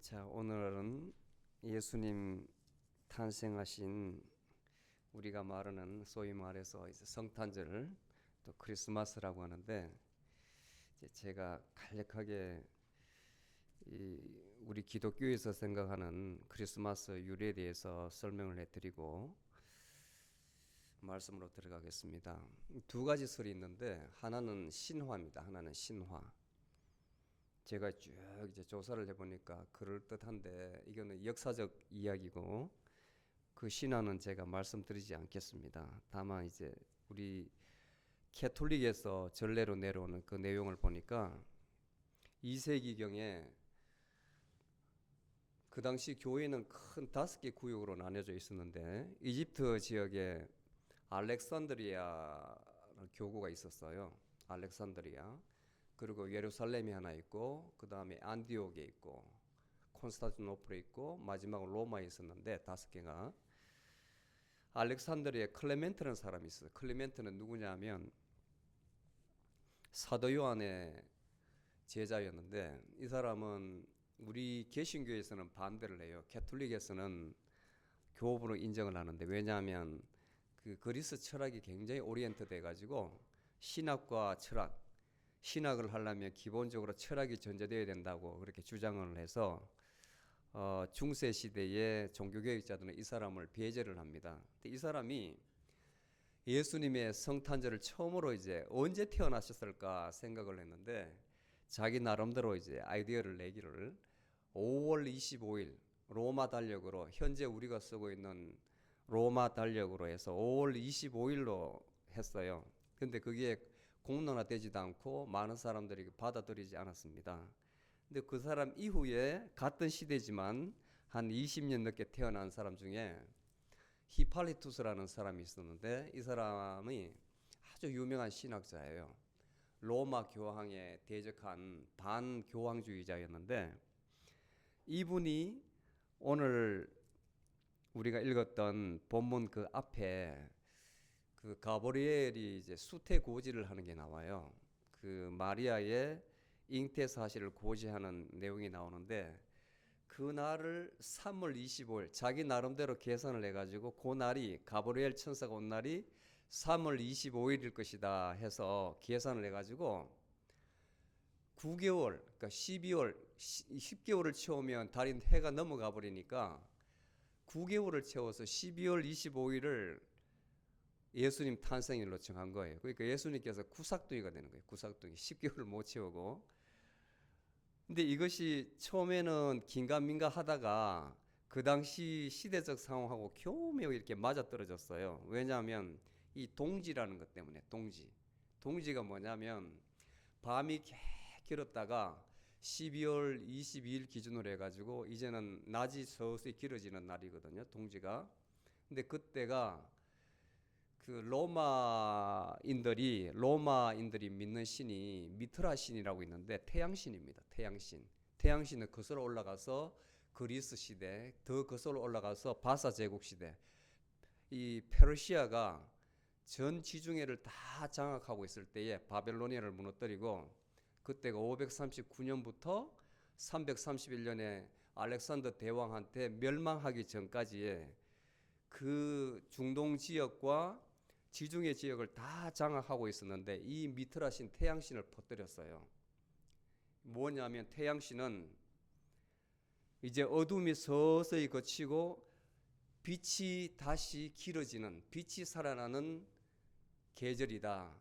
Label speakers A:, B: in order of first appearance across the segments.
A: 자, 오늘은 예수님 탄생하신 우리가 말하는 소위 말해서 이제 성탄절 또 크리스마스라고 하는데 이제 제가 간략하게 우리 기독교에서 생각하는 크리스마스 유래에 대해서 설명을 해드리고 말씀으로 들어가겠습니다. 두 가지 설이 있는데 하나는 신화입니다. 하나는 신화. 제가 쭉 이제 조사를 해보니까 그럴듯한데 이거는 역사적 이야기고 그 신화는 제가 말씀드리지 않겠습니다. 다만 이제 우리 캐톨릭에서 전례로 내려오는 그 내용을 보니까 2세기경에 그 당시 교회는 큰 5개 구역으로 나뉘어져 있었는데 이집트 지역에 알렉산드리아 교구가 있었어요. 알렉산드리아. 그리고 예루살렘이 하나 있고 그 다음에 안디옥에 있고 콘스탄티노플에 있고 마지막으로 로마에 있었는데 5개가 알렉산드리아에 클레멘트라는 사람이 있어요. 클레멘트는 누구냐면 사도 요한의 제자였는데 이 사람은 우리 개신교에서는 반대를 해요. 캐톨릭에서는 교부로 인정을 하는데 왜냐하면 그 그리스 철학이 굉장히 오리엔트 돼가지고 신학과 철학 신학을 하려면 기본적으로 철학이 전제되어야 된다고 그렇게 주장을 해서 중세 시대의 종교개혁자들은 이 사람을 배제를 합니다. 근데 이 사람이 예수님의 성탄절을 처음으로 이제 언제 태어나셨을까 생각을 했는데 자기 나름대로 이제 아이디어를 내기를 5월 25일 로마 달력으로 현재 우리가 쓰고 있는 로마 달력으로 해서 5월 25일로 했어요. 근데 그게 공론화되지도 않고 많은 사람들이 받아들이지 않았습니다. 근데 그 사람 이후에 같은 시대지만 한 20년 넘게 태어난 사람 중에 히팔리투스라는 사람이 있었는데 이 사람이 아주 유명한 신학자예요. 로마 교황에 대적한 반교황주의자였는데 이분이 오늘 우리가 읽었던 본문 그 앞에 그 가브리엘이 이제 수태 고지를 하는 게 나와요. 그 마리아의 잉태 사실을 고지하는 내용이 나오는데 그 날을 3월 25일 자기 나름대로 계산을 해가지고 그 날이 가브리엘 천사가 온 날이 3월 25일일 것이다 해서 계산을 해가지고 9개월 그러니까 12월 10개월을 채우면 달인 해가 넘어가 버리니까 9개월을 채워서 12월 25일을 예수님 탄생일로 정한 거예요. 그러니까 예수님께서 구삭둥이가 되는 거예요. 구삭둥이 10개월을 못 채우고. 근데 이것이 처음에는 긴가민가 하다가 그 당시 시대적 상황하고 교묘 이렇게 맞아떨어졌어요. 왜냐하면 이 동지라는 것 때문에 동지가 뭐냐면 밤이 길었다가 12월 22일 기준으로 해가지고 이제는 낮이 서서히 길어지는 날이거든요. 동지가. 근데 그때가 그 로마인들이 믿는 신이 미트라 신이라고 있는데 태양신입니다. 태양신은 거슬러 올라가서 그리스 시대, 더 거슬러 올라가서 바사 제국 시대, 이 페르시아가 전 지중해를 다 장악하고 있을 때에 바벨로니아를 무너뜨리고 그때가 539년부터 331년에 알렉산더 대왕한테 멸망하기 전까지의 그 중동 지역과 지중해 지역을 다 장악하고 있었는데 이 미트라신 태양신을 퍼뜨렸어요. 뭐냐면 태양신은 이제 어둠이 서서히 거치고 빛이 다시 길어지는 빛이 살아나는 계절이다.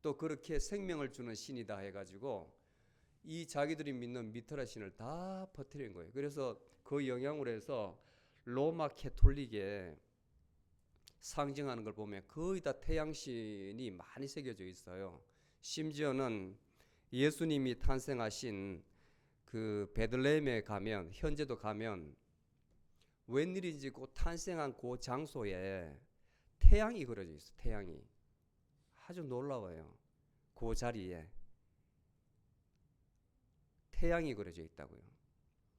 A: 또 그렇게 생명을 주는 신이다 해가지고 이 자기들이 믿는 미트라신을 다 퍼뜨린 거예요. 그래서 그 영향으로 해서 로마 캐톨릭에 상징하는 걸 보면 거의 다 태양신이 많이 새겨져 있어요. 심지어는 예수님이 탄생하신 그 베들레헴에 가면 현재도 가면 웬일인지 그 탄생한 그 장소에 태양이 그려져 있어. 태양이 아주 놀라워요. 그 자리에 태양이 그려져 있다고요.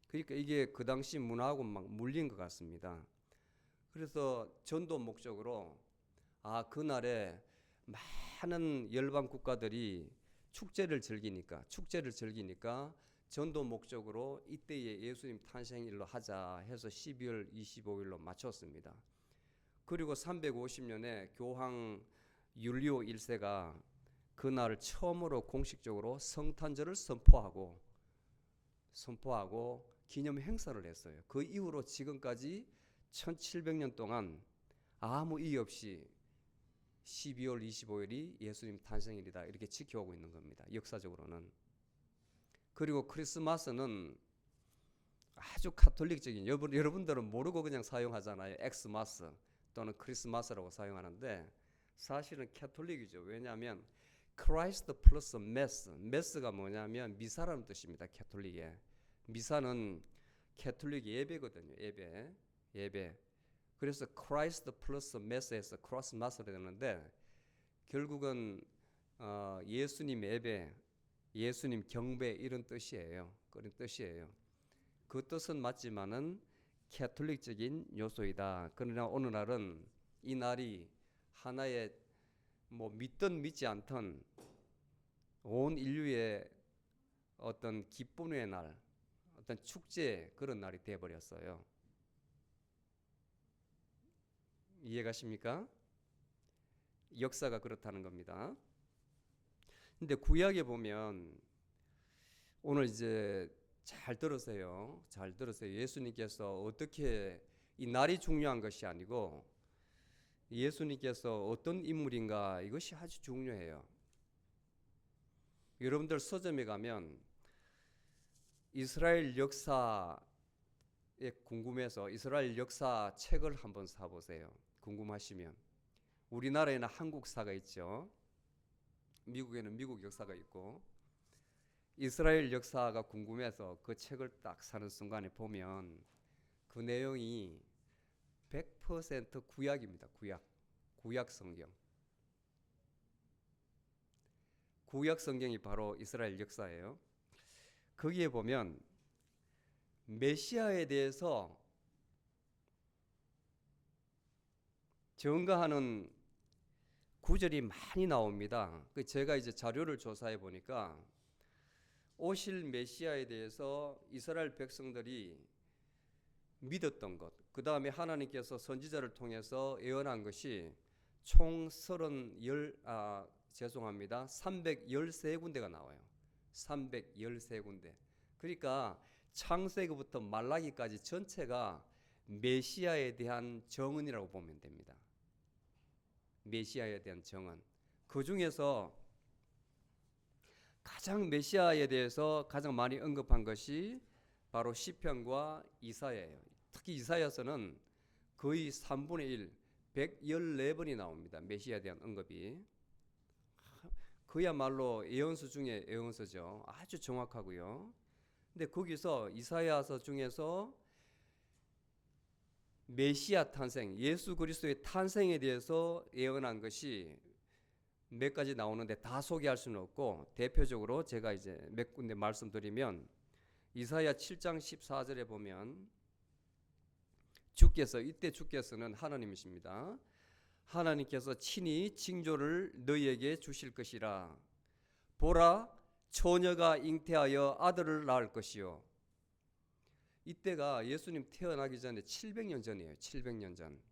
A: 그러니까 이게 그 당시 문화하고 막 물린 것 같습니다. 그래서 전도 목적으로 그날에 많은 열방 국가들이 축제를 즐기니까 전도 목적으로 이때의 예수님 탄생일로 하자 해서 12월 25일로 맞췄습니다. 그리고 350년에 교황 율리오 1세가 그날을 처음으로 공식적으로 성탄절을 선포하고 기념 행사를 했어요. 그 이후로 지금까지 1700년 동안 아무 이의 없이 12월 25일이 예수님 탄생일이다 이렇게 지켜오고 있는 겁니다. 역사적으로는. 그리고 크리스마스는 아주 카톨릭적인, 여러분들은 모르고 그냥 사용하잖아요. 엑스마스 또는 크리스마스라고 사용하는데 사실은 캐톨릭이죠. 왜냐하면 크라이스트 플러스 메스가 뭐냐면 미사라는 뜻입니다. 캐톨릭에. 미사는 캐톨릭 예배거든요. 예배. 그래서 크라이스트 플러스 메스에서 크로스마스로 되는데 결국은 예수님 예배, 예수님 경배 이런 뜻이에요. 그런 뜻이에요. 그 뜻은 맞지만은 캐톨릭적인 요소이다. 그러나 오늘날은 이 날이 하나의 뭐 믿든 믿지 않든 온 인류의 어떤 기쁨의 날, 어떤 축제 그런 날이 되어버렸어요. 이해가십니까? 역사가 그렇다는 겁니다. 근데 구약에 보면 오늘 이제 잘 들으세요. 예수님께서 어떻게 이 날이 중요한 것이 아니고 예수님께서 어떤 인물인가 이것이 아주 중요해요. 여러분들 서점에 가면 이스라엘 역사에 궁금해서 이스라엘 역사 책을 한번 사보세요. 궁금하시면. 우리나라에는 한국사가 있죠. 미국에는 미국 역사가 있고 이스라엘 역사가 궁금해서 그 책을 딱 사는 순간에 보면 그 내용이 100% 구약입니다. 구약 성경. 구약 성경이 바로 이스라엘 역사예요. 거기에 보면 메시아에 대해서 증거하는 구절이 많이 나옵니다. 제가 이제 자료를 조사해 보니까 오실 메시아에 대해서 이스라엘 백성들이 믿었던 것, 그 다음에 하나님께서 선지자를 통해서 예언한 것이 총 313군데가 나와요. 313군데. 그러니까 창세기부터 말라기까지 전체가 메시아에 대한 정언이라고 보면 됩니다. 메시아에 대한 정언. 그 중에서 가장 메시아에 대해서 가장 많이 언급한 것이 바로 시편과 이사야예요. 특히 이사야서는 거의 3분의 1, 114번이 나옵니다. 메시아에 대한 언급이. 그야말로 예언서 중에 예언서죠. 아주 정확하고요. 근데 거기서 이사야서 중에서 메시아 탄생, 예수 그리스도의 탄생에 대해서 예언한 것이 몇 가지 나오는데 다 소개할 수는 없고 대표적으로 제가 이제 몇 군데 말씀드리면 이사야 7장 14절에 보면 이때 주께서는 하나님이십니다. 하나님께서 친히 징조를 너희에게 주실 것이라. 보라, 처녀가 잉태하여 아들을 낳을 것이요. 이때가 예수님 태어나기 전에 700년 전이에요. 700년 전.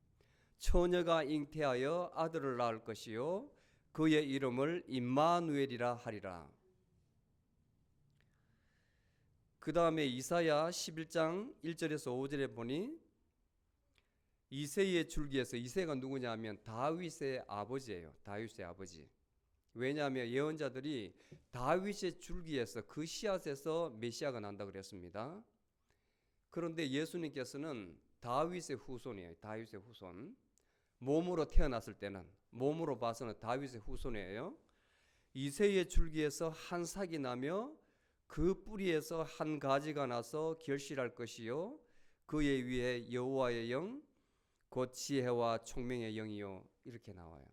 A: 처녀가 잉태하여 아들을 낳을 것이요 그의 이름을 임마누엘이라 하리라. 그 다음에 이사야 11장 1절에서 5절에 보니 이새의 줄기에서, 이새가 누구냐 하면 다윗의 아버지예요. 다윗의 아버지. 왜냐하면 예언자들이 다윗의 줄기에서, 그 씨앗에서 메시아가 난다 그랬습니다. 그런데 예수님께서는 다윗의 후손이에요. 다윗의 후손. 몸으로 태어났을 때는, 몸으로 봐서는 다윗의 후손이에요. 이새의 줄기에서 한 삭이 나며 그 뿌리에서 한 가지가 나서 결실할 것이요 그의 위에 여호와의 영 곧 지혜와 총명의 영이요 이렇게 나와요.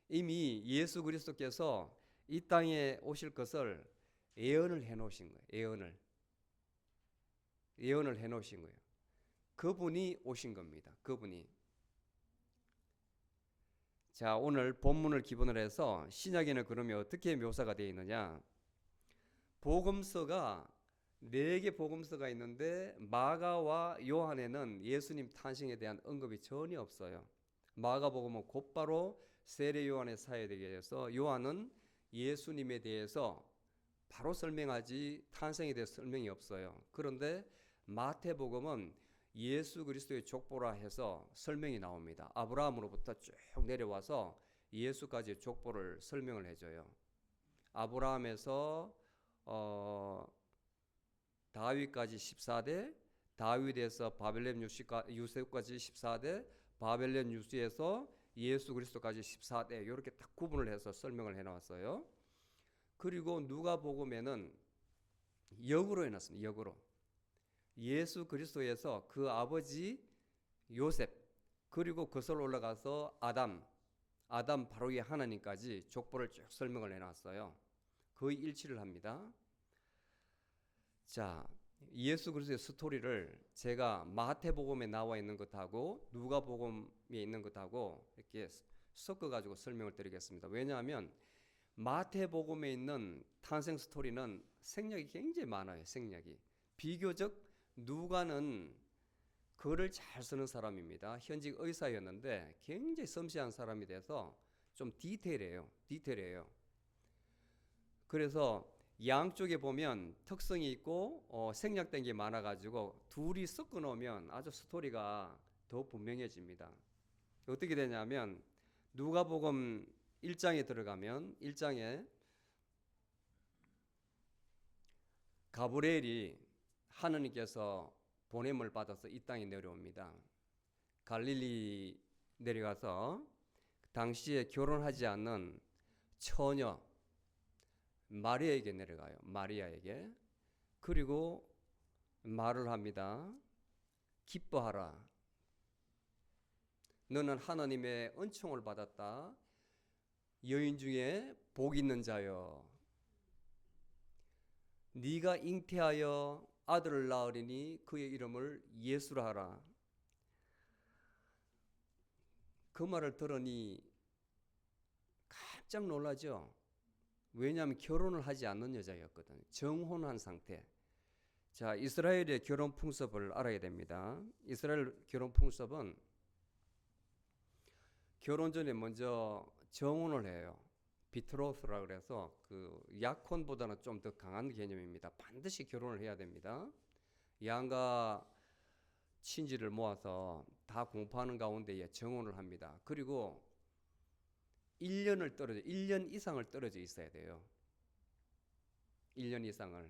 A: 이미 예수 그리스도께서 이 땅에 오실 것을 예언을 해놓으신 거예요. 예언을 해놓으신 거예요. 그분이 오신 겁니다. 그분이. 자, 오늘 본문을 기본으로 해서 신약에는 그러면 어떻게 묘사가 되어 있느냐? 복음서가 4개 복음서가 있는데 마가와 요한에는 예수님 탄생에 대한 언급이 전혀 없어요. 마가복음은 곧바로 세례 요한의 사역에 대해서, 요한은 예수님에 대해서 바로 설명하지 탄생에 대해서 설명이 없어요. 그런데 마태복음은 예수 그리스도의 족보라 해서 설명이 나옵니다. 아브라함으로부터 쭉 내려와서 예수까지의 족보를 설명을 해줘요. 아브라함에서 다윗까지 14대, 다윗에서 바벨론 유수까지 14대, 바벨론 유수에서 예수 그리스도까지 14대, 이렇게 딱 구분을 해서 설명을 해놨어요. 그리고 누가복음에는 역으로 해놨습니다. 역으로 예수 그리스도에서 그 아버지 요셉, 그리고 거슬러 올라가서 아담 바로 위에 하나님까지 족보를 쭉 설명을 해놨어요. 거의 일치를 합니다. 자, 예수 그리스도의 스토리를 제가 마태복음에 나와 있는 것하고 누가복음에 있는 것하고 이렇게 섞어가지고 설명을 드리겠습니다. 왜냐하면 마태복음에 있는 탄생 스토리는 생략이 굉장히 많아요. 생략이. 비교적 누가는 글을 잘 쓰는 사람입니다. 현직 의사였는데 굉장히 섬세한 사람이 돼서 좀 디테일해요. 그래서 양쪽에 보면 특성이 있고 생략된 게 많아가지고 둘이 섞어 놓으면 아주 스토리가 더 분명해집니다. 어떻게 되냐면 누가복음 1장에 들어가면 1장에 가브리엘이 하느님께서 보냄을 받아서 이 땅에 내려옵니다. 갈릴리 내려가서 당시에 결혼하지 않는 처녀 마리아에게 내려가요. 마리아에게. 그리고 말을 합니다. 기뻐하라. 너는 하나님의 은총을 받았다. 여인 중에 복 있는 자여. 네가 잉태하여 아들을 낳으리니 그의 이름을 예수라 하라. 그 말을 들으니 깜짝 놀라죠. 왜냐하면 결혼을 하지 않는 여자였거든요. 정혼한 상태. 자, 이스라엘의 결혼 풍습을 알아야 됩니다. 이스라엘 결혼 풍습은 결혼 전에 먼저 정혼을 해요. 비트로스라 그래서 그 약혼보다는 좀 더 강한 개념입니다. 반드시 결혼을 해야 됩니다. 양가 친지를 모아서 다 공포하는 가운데에 정혼을 합니다. 그리고 1년 이상을 떨어져 있어야 돼요. 1년 이상을.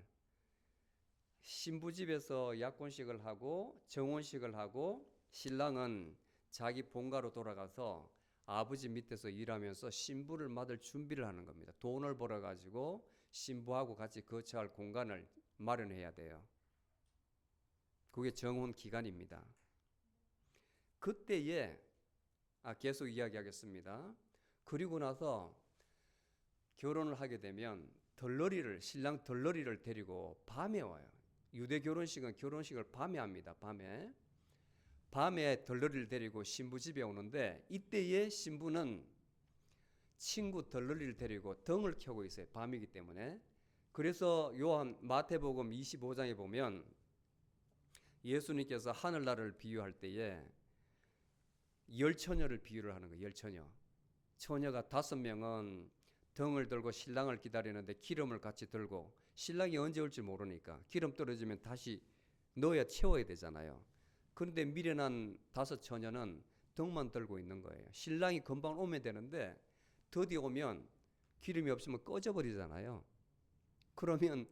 A: 신부집에서 약혼식을 하고 정혼식을 하고 신랑은 자기 본가로 돌아가서 아버지 밑에서 일하면서 신부를 맞을 준비를 하는 겁니다. 돈을 벌어가지고 신부하고 같이 거처할 공간을 마련해야 돼요. 그게 정혼 기간입니다. 그때에 계속 이야기하겠습니다. 그리고 나서 결혼을 하게 되면 신랑 덜러리를 데리고 밤에 와요. 유대 결혼식은 결혼식을 밤에 합니다. 밤에 덜러리를 데리고 신부 집에 오는데 이때의 신부는 친구 덜러리를 데리고 등을 켜고 있어요. 밤이기 때문에. 그래서 마태복음 25장에 보면 예수님께서 하늘나라를 비유할 때에 열처녀를 비유를 하는 거예요. 열처녀. 처녀가 5명은 등을 들고 신랑을 기다리는데 기름을 같이 들고, 신랑이 언제 올지 모르니까 기름 떨어지면 다시 넣어야 채워야 되잖아요. 그런데 미련한 5처녀는 등만 들고 있는 거예요. 신랑이 금방 오면 되는데 드디어 오면 기름이 없으면 꺼져버리잖아요. 그러면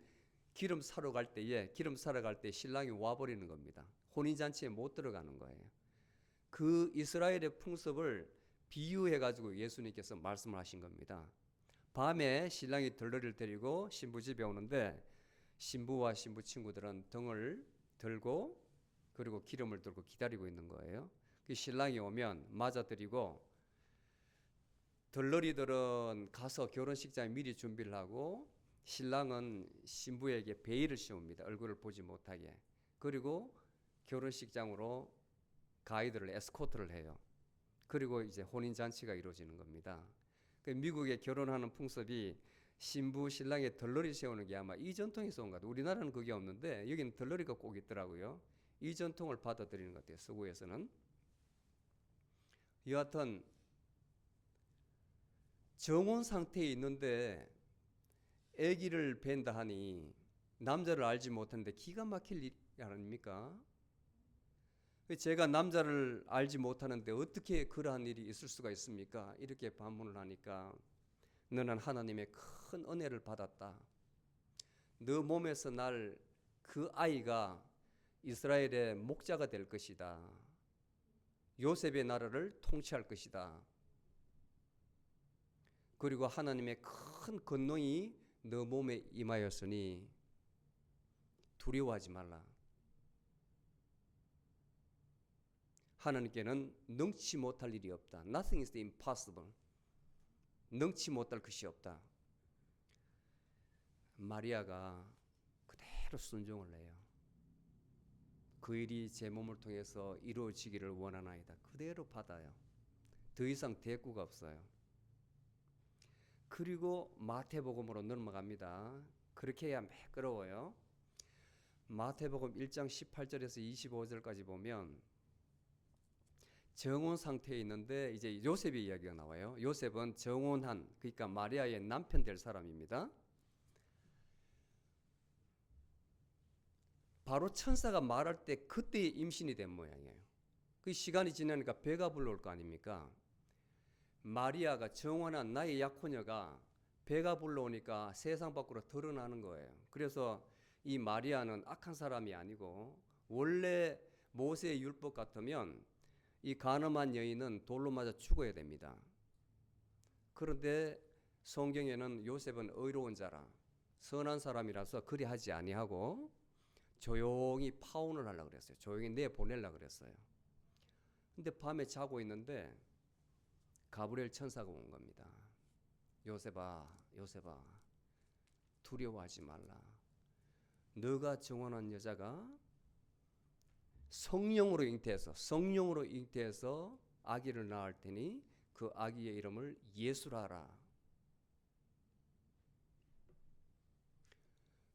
A: 기름 사러 갈 때에 신랑이 와버리는 겁니다. 혼인잔치에 못 들어가는 거예요. 그 이스라엘의 풍습을 비유해가지고 예수님께서 말씀을 하신 겁니다. 밤에 신랑이 덜러리를 데리고 신부 집에 오는데 신부와 신부 친구들은 등을 들고 그리고 기름을 들고 기다리고 있는 거예요. 그 신랑이 오면 맞아들이고, 덜러리들은 가서 결혼식장에 미리 준비를 하고 신랑은 신부에게 베일을 씌웁니다. 얼굴을 보지 못하게. 그리고 결혼식장으로 가이드를 에스코트를 해요. 그리고 이제 혼인잔치가 이루어지는 겁니다. 미국의 결혼하는 풍습이 신부 신랑의 덜러리 세우는 게 아마 이 전통에서 온 것 같아요. 우리나라는 그게 없는데 여기는 덜러리가 꼭 있더라고요. 이 전통을 받아들이는 것 같아요. 서구에서는. 여하튼 정혼 상태에 있는데 아기를 뵌다 하니 남자를 알지 못하는데 기가 막힐 일 아닙니까? 제가 남자를 알지 못하는데 어떻게 그러한 일이 있을 수가 있습니까? 이렇게 반문을 하니까 너는 하나님의 큰 은혜를 받았다. 너 몸에서 날 그 아이가 이스라엘의 목자가 될 것이다. 요셉의 나라를 통치할 것이다. 그리고 하나님의 큰 권능이 너 몸에 임하였으니 두려워하지 말라. 하나님께는 능치 못할 일이 없다. Nothing is impossible. 능치 못할 것이 없다. 마리아가 그대로 순종을 해요. 그 일이 제 몸을 통해서 이루어지기를 원하나이다. 그대로 받아요. 더 이상 대꾸가 없어요. 그리고 마태복음으로 넘어갑니다. 그렇게 해야 매끄러워요. 마태복음 1장 18절에서 25절까지 보면 정혼 상태에 있는데 이제 요셉의 이야기가 나와요. 요셉은 정혼한, 그러니까 마리아의 남편 될 사람입니다. 바로 천사가 말할 때 그때 임신이 된 모양이에요. 그 시간이 지나니까 배가 불러올 거 아닙니까? 마리아가 정혼한 나의 약혼녀가 배가 불러오니까 세상 밖으로 드러나는 거예요. 그래서 이 마리아는 악한 사람이 아니고 원래 모세의 율법 같으면 이 간음한 여인은 돌로 맞아 죽어야 됩니다. 그런데 성경에는 요셉은 의로운 자라 선한 사람이라서 그리 하지 아니하고 조용히 파혼을 하려고 그랬어요. 조용히 내보내려고 그랬어요. 근데 밤에 자고 있는데 가브리엘 천사가 온 겁니다. 요셉아, 요셉아, 두려워하지 말라. 너가 정혼한 여자가 성령으로 잉태해서 아기를 낳을 테니 그 아기의 이름을 예수라 하라.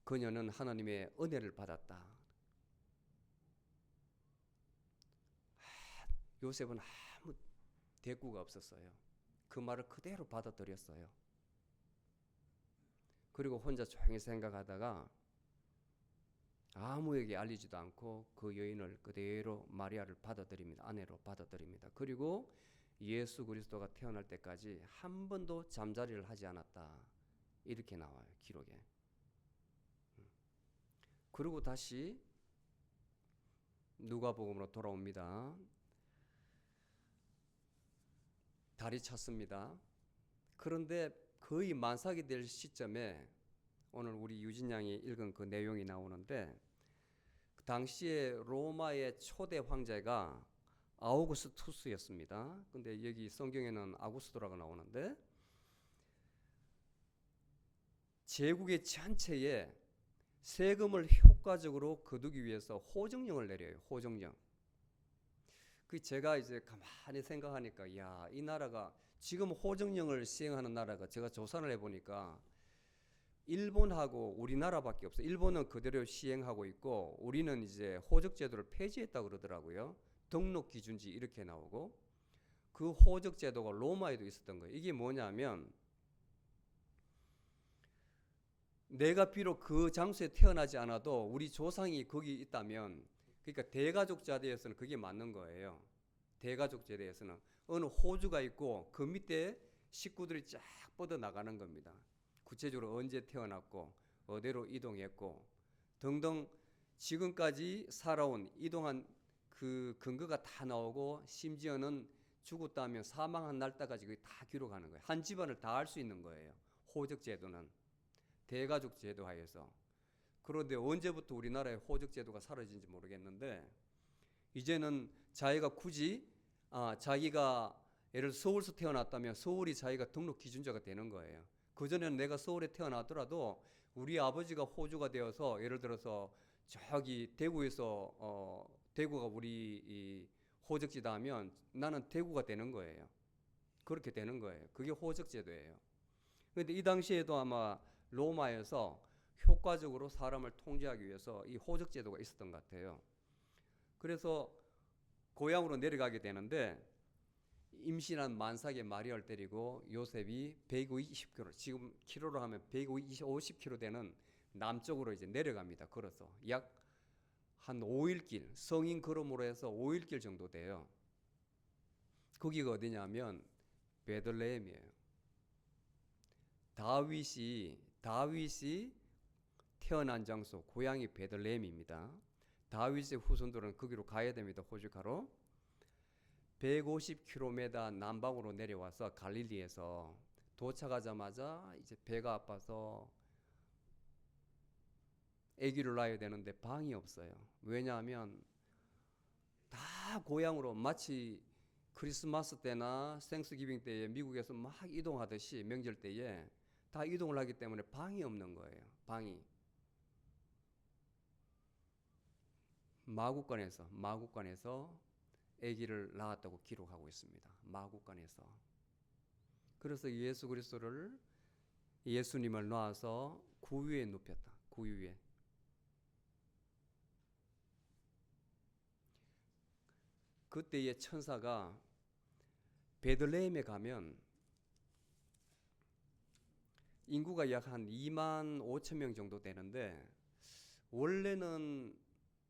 A: 그녀는 하나님의 은혜를 받았다. 요셉은 아무 대꾸가 없었어요. 그 말을 그대로 받아들였어요. 그리고 혼자 조용히 생각하다가 아무에게 알리지도 않고 그 여인을 그대로 마리아를 받아들입니다. 아내로 받아들입니다. 그리고 예수 그리스도가 태어날 때까지 한 번도 잠자리를 하지 않았다. 이렇게 나와요. 기록에. 그리고 다시 누가복음으로 돌아옵니다. 달이 찼습니다. 그런데 거의 만삭이 될 시점에 오늘 우리 유진 양이 읽은 그 내용이 나오는데 그 당시에 로마의 초대 황제가 아우구스투스였습니다. 근데 여기 성경에는 아구스도라고 나오는데 제국의 전체에 세금을 효과적으로 거두기 위해서 호정령을 내려요. 호정령. 그 제가 이제 가만히 생각하니까 야, 이 나라가 지금 호정령을 시행하는 나라가 제가 조사를 해보니까 일본하고 우리나라밖에 없어요. 일본은 그대로 시행하고 있고 우리는 이제 호적 제도를 폐지했다고 그러더라고요. 등록 기준지 이렇게 나오고 그 호적 제도가 로마에도 있었던 거예요. 이게 뭐냐면 내가 비록 그 장소에 태어나지 않아도 우리 조상이 거기 있다면 그러니까 대가족 제도에서는 그게 맞는 거예요. 대가족 제도에서는 어느 호주가 있고 그 밑에 식구들이 쫙 뻗어 나가는 겁니다. 구체적으로 언제 태어났고 어디로 이동했고 등등 지금까지 살아온 이동한 그 근거가 다 나오고 심지어는 죽었다면 사망한 날짜까지 다 기록하는 거예요. 한 집안을 다 알 수 있는 거예요. 호적 제도는 대가족 제도 하에서. 그런데 언제부터 우리나라의 호적 제도가 사라진지 모르겠는데 이제는 자기가 굳이 자기가 예를 들어 서울에서 태어났다면 서울이 자기가 등록 기준자가 되는 거예요. 그전에는 내가 서울에 태어났더라도 우리 아버지가 호주가 되어서 예를 들어서 저기 대구에서 대구가 우리 이 호적지다 하면 나는 대구가 되는 거예요. 그렇게 되는 거예요. 그게 호적 제도예요. 근데 이 당시에도 아마 로마에서 효과적으로 사람을 통제하기 위해서 이 호적 제도가 있었던 것 같아요. 그래서 고향으로 내려가게 되는데 임신한 만삭의 마리아를 데리고 요셉이 120km, 지금 키로로 하면 150km 되는 남쪽으로 이제 내려갑니다. 걸어서 약 한 5일 길, 성인 걸음으로 해서 5일 길 정도 돼요. 거기가 어디냐면 베들레헴이에요. 다윗이 태어난 장소, 고향이 베들레헴입니다. 다윗의 후손들은 거기로 가야 됩니다. 호주가로 150km 남방으로 내려와서 갈릴리에서 도착하자마자 이제 배가 아파서 아기를 낳아야 되는데 방이 없어요. 왜냐하면 다 고향으로, 마치 크리스마스 때나 생스기빙 때에 미국에서 막 이동하듯이 명절 때에 다 이동을 하기 때문에 방이 없는 거예요. 방이. 마국간에서 아기를 낳았다고 기록하고 있습니다. 마국간에서. 그래서 예수님을 낳아서 구유에 눕혔다. 구유에. 그때의 천사가 베들레헴에 가면 인구가 약 한 2만 5천 명 정도 되는데, 원래는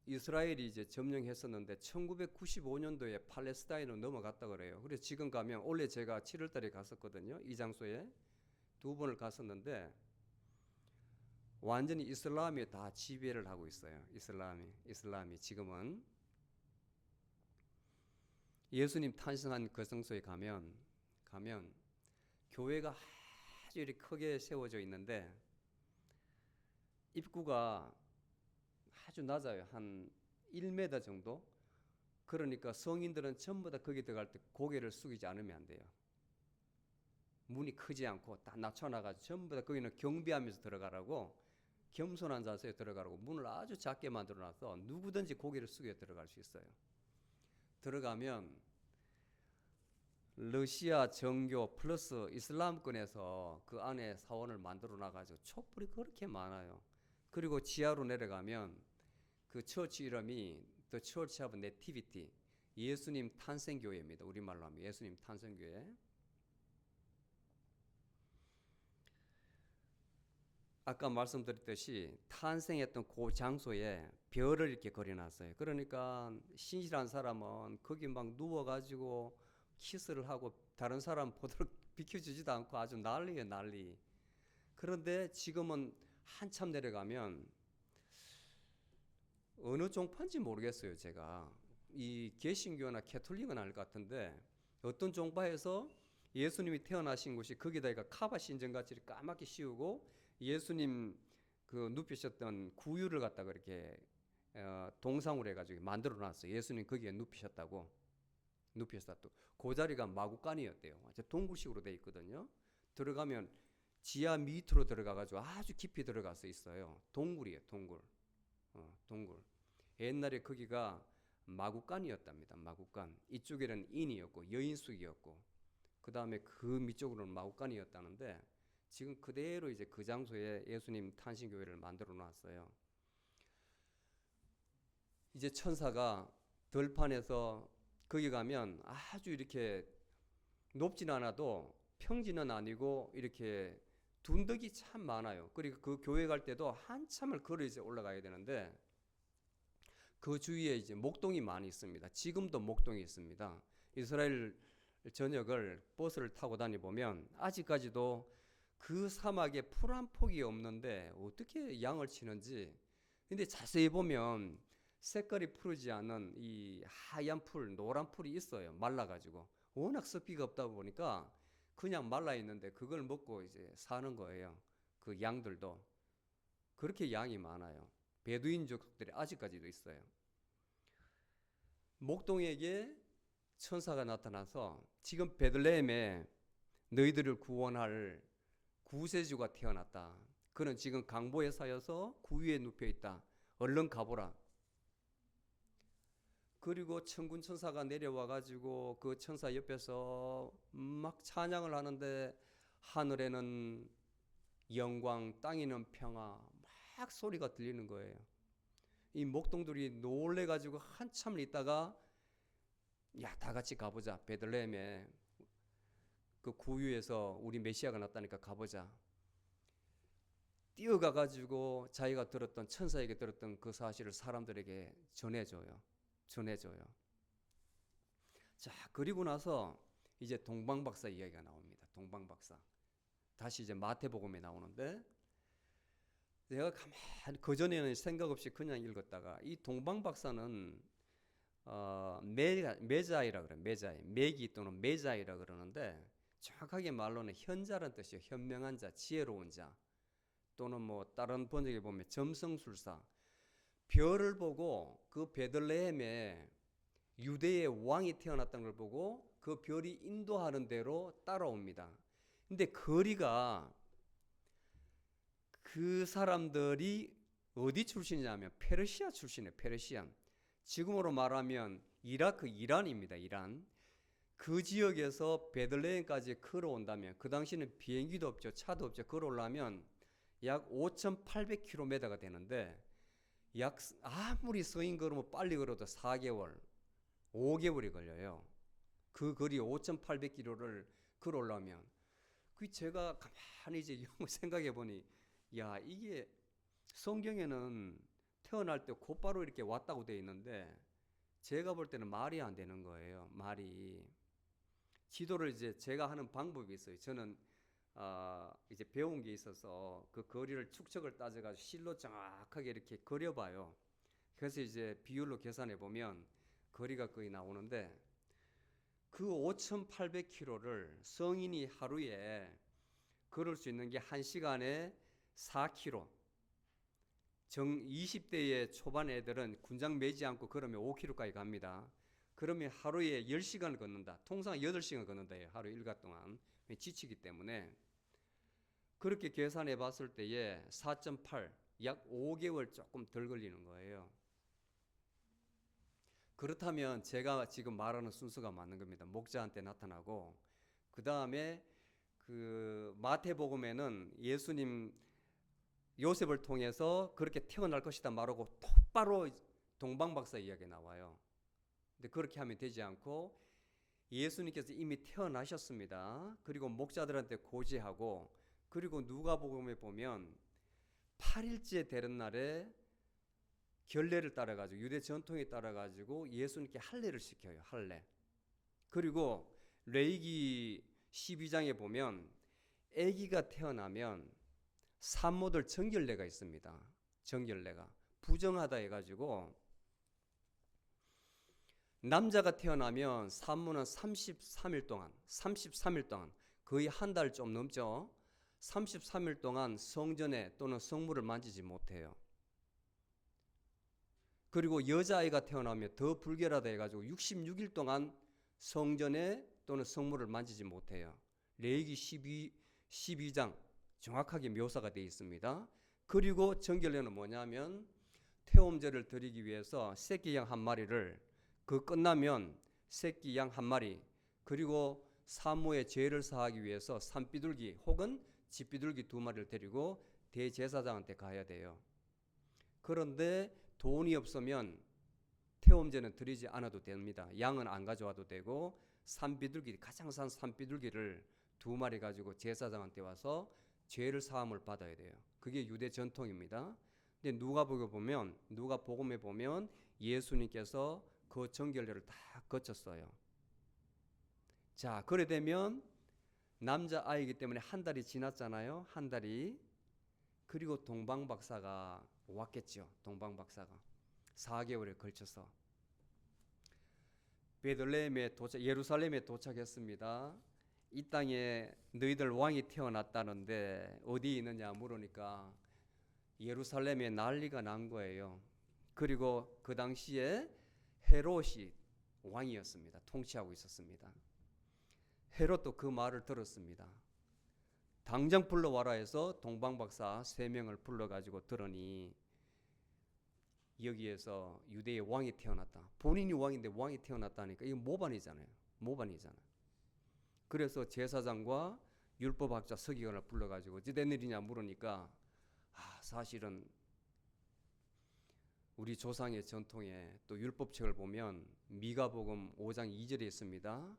A: 이스라엘이 이제 점령했었는데 1995년도에 팔레스타인으로 넘어갔다 그래요. 그래서 지금 가면, 원래 제가 7월 달에 갔었거든요. 이 장소에 2번을 갔었는데 완전히 이슬람이 다 지배를 하고 있어요. 이슬람이 지금은. 예수님 탄생한 그 성소에 가면 교회가 아주 이렇게 크게 세워져 있는데 입구가 아주 낮아요. 한 1m 정도. 그러니까 성인들은 전부 다 거기 들어갈 때 고개를 숙이지 않으면 안 돼요. 문이 크지 않고 딱 낮춰놔가지고 전부 다 거기는 경비하면서 들어가라고, 겸손한 자세에 들어가라고 문을 아주 작게 만들어놔서 누구든지 고개를 숙여 들어갈 수 있어요. 들어가면 러시아 정교 플러스 이슬람권에서 그 안에 사원을 만들어 놔가지고 촛불이 그렇게 많아요. 그리고 지하로 내려가면 그 처치 이름이 The Church of Nativity, 예수님 탄생교회입니다. 우리말로 하면 예수님 탄생교회. 아까 말씀드렸듯이 탄생했던 그 장소에 별을 이렇게 그려놨어요. 그러니까 신실한 사람은 거기 막 누워가지고 키스를 하고 다른 사람 보도록 비켜주지도 않고 아주 난리예요, 난리. 그런데 지금은 한참 내려가면 어느 종파인지 모르겠어요. 제가 이 개신교나 캐톨릭은 알 것 같은데 어떤 종파에서 예수님이 태어나신 곳이 거기다가 카바 신전같이 까맣게 씌우고 예수님 그 눕히셨던 구유를 갖다가 이렇게 동상으로 해가지고 만들어 놨어요. 예수님 거기에 눕히셨다고. 그 자리가 마구간이었대요. 동굴식으로 돼 있거든요. 들어가면 지하 밑으로 들어가가지고 아주 깊이 들어가서 있어요. 동굴이에요, 동굴. 동굴. 옛날에 거기가 마구간이었답니다. 마구간. 이쪽에는 인이었고 여인숙이었고, 그 다음에 그 밑쪽으로는 마구간이었다는데 지금 그대로 이제 그 장소에 예수님 탄신교회를 만들어 놨어요. 이제 천사가 들판에서 거기 가면 아주 이렇게 높진 않아도 평지는 아니고 이렇게 둔덕이 참 많아요. 그리고 그 교회 갈 때도 한참을 걸어 이제 올라가야 되는데 그 주위에 이제 목동이 많이 있습니다. 지금도 목동이 있습니다. 이스라엘 전역을 버스를 타고 다니보면 아직까지도 그 사막에 풀 한 폭이 없는데 어떻게 양을 치는지. 근데 자세히 보면 색깔이 푸르지 않은 이 하얀 풀, 노란 풀이 있어요. 말라가지고. 워낙 습기가 없다 보니까 그냥 말라 있는데 그걸 먹고 이제 사는 거예요. 그 양들도. 그렇게 양이 많아요. 베두인족들이 아직까지도 있어요. 목동에게 천사가 나타나서 지금 베들레헴에 너희들을 구원할 구세주가 태어났다. 그는 지금 강보에 쌓여서 구유에 눕혀 있다. 얼른 가보라. 그리고 천군 천사가 내려와 가지고 그 천사 옆에서 막 찬양을 하는데 하늘에는 영광, 땅에는 평화, 막 소리가 들리는 거예요. 이 목동들이 놀래가지고 한참을 있다가 야, 다 같이 가보자. 베들레헴에 그 구유에서 우리 메시아가 났다니까 가보자. 뛰어가가지고 자기가 들었던, 천사에게 들었던 그 사실을 사람들에게 전해줘요. 자, 그리고 나서 이제 동방박사 이야기가 나옵니다. 동방박사. 다시 이제 마태복음에 나오는데, 내가 가만히 그전에는 생각 없이 그냥 읽었다가 이 동방박사는 메자이라 그래. 메기 또는 메자이라 그러는데, 정확하게 말로는 현자라는 뜻이에요. 현명한 자, 지혜로운 자, 또는 뭐 다른 번역에 보면 점성술사. 별을 보고 그 베들레헴에 유대의 왕이 태어났다는 걸 보고 그 별이 인도하는 대로 따라옵니다. 근데 거리가, 그 사람들이 어디 출신이냐면 페르시아 출신이에요. 페르시안. 지금으로 말하면 이라크, 이란입니다. 이란. 그 지역에서 베들레헴까지 걸어온다면, 그 당시는 비행기도 없죠, 차도 없죠. 걸어오려면 약 5,800km가 되는데, 약 아무리 서인 걸으면 빨리 걸어도 4개월, 5개월이 걸려요. 그 거리 5,800km를 걸어오려면. 그 제가 가만히 이제 생각해 보니, 야, 이게 성경에는 태어날 때 곧바로 이렇게 왔다고 되어 있는데, 제가 볼 때는 말이 안 되는 거예요. 말이. 지도를 이제 제가 하는 방법이 있어요. 저는 이제 배운 게 있어서 그 거리를 축척을 따져가지고 실로 정확하게 이렇게 그려봐요. 그래서 이제 비율로 계산해 보면 거리가 거의 나오는데, 그 5,800km를 성인이 하루에 걸을 수 있는 게 1시간에 4km. 20대의 초반 애들은 군장 매지 않고 걸으면 5km까지 갑니다. 그러면 하루에 10시간을 걷는다. 통상 8시간 걷는다 해요. 하루 일과 동안. 지치기 때문에. 그렇게 계산해 봤을 때에 4.8, 약 5개월 조금 덜 걸리는 거예요. 그렇다면 제가 지금 말하는 순서가 맞는 겁니다. 목자한테 나타나고, 그 다음에 그 마태복음에는 예수님 요셉을 통해서 그렇게 태어날 것이다 말하고 똑바로 동방박사 이야기 나와요. 근데 그렇게 하면 되지 않고, 예수님께서 이미 태어나셨습니다. 그리고 목자들한테 고지하고, 그리고 누가복음에 보면 8일째 되는 날에 결례를 따라가지고, 유대 전통에 따라가지고 예수님께 할례를 시켜요. 할례. 그리고 레위기 12장에 보면 아기가 태어나면 산모들 정결례가 있습니다. 정결례가 부정하다 해가지고, 남자가 태어나면 산모는 33일 동안 거의 한 달 좀 넘죠. 33일 동안 성전에 또는 성물을 만지지 못해요. 그리고 여자아이가 태어나면 더 불결하다 해가지고 66일 동안 성전에 또는 성물을 만지지 못해요. 레위기 12장 정확하게 묘사가 되어 있습니다. 그리고 정결례는 뭐냐면, 태움제를 드리기 위해서 새끼 양 한 마리를, 그 끝나면 새끼 양 한 마리, 그리고 산모의 죄를 사하기 위해서 산비둘기 혹은 집비둘기 2마리를 데리고 대제사장한테 가야 돼요. 그런데 돈이 없으면 태움제는 드리지 않아도 됩니다. 양은 안 가져와도 되고, 산비둘기, 가장 싼 산비둘기를 2마리 가지고 제사장한테 와서 죄를 사함을 받아야 돼요. 그게 유대 전통입니다. 근데 누가복음에 보면 예수님께서 그 정결례를 다 거쳤어요. 자, 그래 되면 남자 아이기 때문에 한 달이 지났잖아요. 한 달이. 그리고 동방박사가 왔겠죠. 동방박사가 4개월에 걸쳐서 예루살렘에 도착했습니다. 이 땅에 너희들 왕이 태어났다는데 어디 있느냐 물으니까 예루살렘에 난리가 난 거예요. 그리고 그 당시에 헤롯이 왕이었습니다. 통치하고 있었습니다. 헤롯도 그 말을 들었습니다. 당장 불러와라 해서 동방박사 3명을 불러가지고 들으니, 여기에서 유대의 왕이 태어났다. 본인이 왕인데 왕이 태어났다니까 이거 모반이잖아요. 그래서 제사장과 율법학자 서기관을 불러가지고 어찌 된 일이냐 물으니까 사실은 우리 조상의 전통에 또 율법책을 보면 미가복음 5장 2절에 있습니다.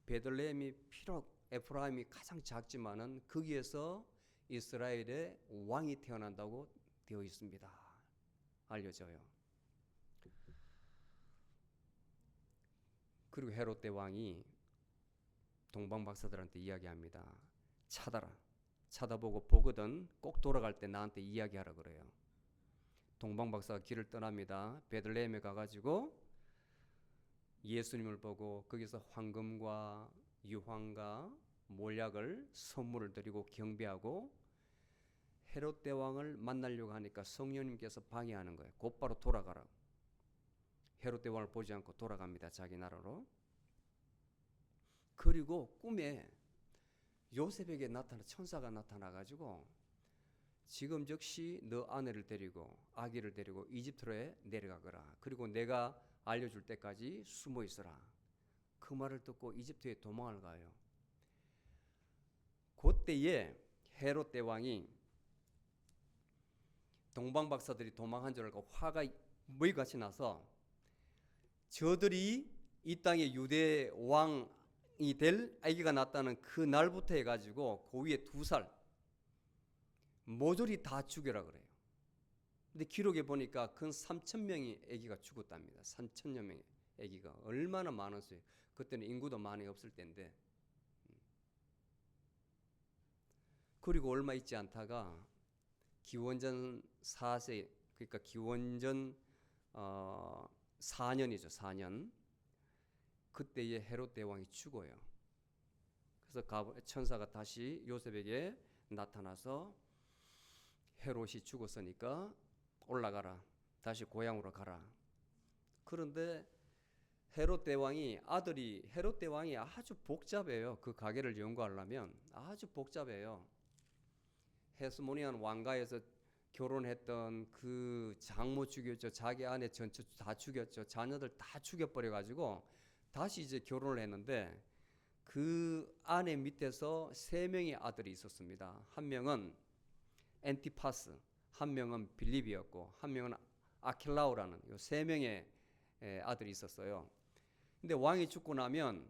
A: 베들레헴이 비록 에프라임이 가장 작지만은 거기에서 이스라엘의 왕이 태어난다고 되어 있습니다. 알려져요. 그리고 헤롯 대왕이 동방 박사들한테 이야기합니다. 찾아라. 찾아보고 보거든 꼭 돌아갈 때 나한테 이야기하라 그래요. 동방 박사가 길을 떠납니다. 베들레헴에 가가지고 예수님을 보고 거기서 황금과 유황과 몰약을 선물을 드리고 경배하고 헤롯 대왕을 만나려고 하니까 성령님께서 방해하는 거예요. 곧바로 돌아가라. 헤롯 대왕을 보지 않고 돌아갑니다. 자기 나라로. 그리고 꿈에 요셉에게 천사가 나타나가지고 지금 즉시 너 아내를 데리고 아기를 데리고 이집트로에 내려가거라. 그리고 내가 알려줄 때까지 숨어 있어라. 그 말을 듣고 이집트에 도망을 가요. 그때에 헤롯 대왕이 동방 박사들이 도망한 줄 알고 화가 먹이같이 나서 저들이 이 땅에 유대 왕이 될 아기가 났다는 그 날부터 해가지고 그 위에 2살 모조리 다 죽여라 그래요. 근데 기록에 보니까 근 3,000명의 아기가 죽었답니다. 3,000여 명의 아기가 얼마나 많았어요. 그때는 인구도 많이 없을 때인데. 그리고 얼마 있지 않다가 기원전 4세 그러니까 기원전 4년이죠. 4년. 그때에 헤롯 대왕이 죽어요. 그래서 천사가 다시 요셉에게 나타나서 헤롯이 죽었으니까 올라가라. 다시 고향으로 가라. 그런데 헤롯 대왕이 아주 복잡해요. 그 가계를 연구하려면 아주 복잡해요. 헤스모니안 왕가에서 결혼했던 그 장모 죽였죠. 자기 아내 전체 다 죽였죠. 자녀들 다 죽여버려가지고 다시 이제 결혼을 했는데 그 아내 밑에서 3명의 아들이 있었습니다. 한 명은 엔티파스, 한 명은 빌립이었고 한 명은 아킬라오라는 이 3명의 아들이 있었어요. 근데 왕이 죽고 나면